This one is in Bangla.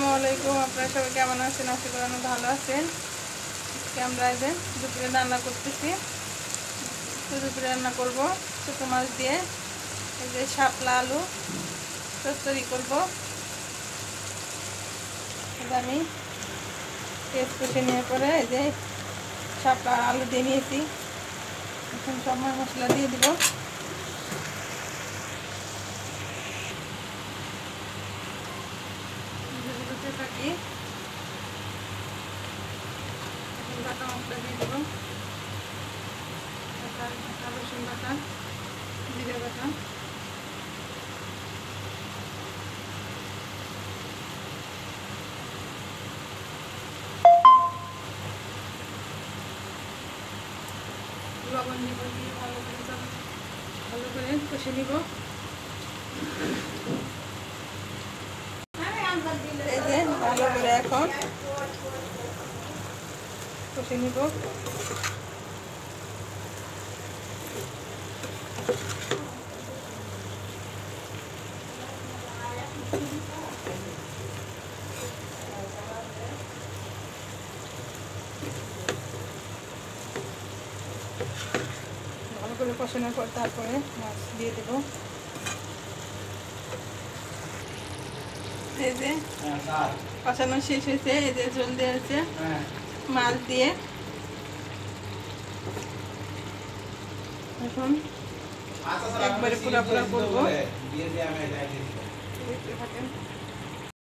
আসসালামু আলাইকুম। আপনারা সবাই কেমন আছেন? আশা করি অনেক ভালো আছেন। আজকে আমরা এই যে দুপুরে রান্না করতেছি। দুপুরে রান্না করব ছোটো মাছ দিয়ে এই যে শাপলা আলু চচ্চড়ি করবো। আমি পেস্ট কষে নিয়ে পরে এই যে শাপলা আলু দিয়ে নিয়েছি। এখন সব মশলা দিয়ে দিব। থাকি বাটা মশলা দিয়ে দেবো, রসুন বাটা, জিরে বাটা, লবণ দিব, দিয়ে ভালো করে কষে নিব। এই যে ভালো করে এখন কষে নিব। ভালো করে কষানোর পর তারপরে মাছ দিয়ে দেব। এই যে কষানো শেষ হয়েছে, এই যে ঝোল দিয়ে হচ্ছে মাছ দিয়ে। এখন একবারে পুরা করবো, দেখতে থাকেন।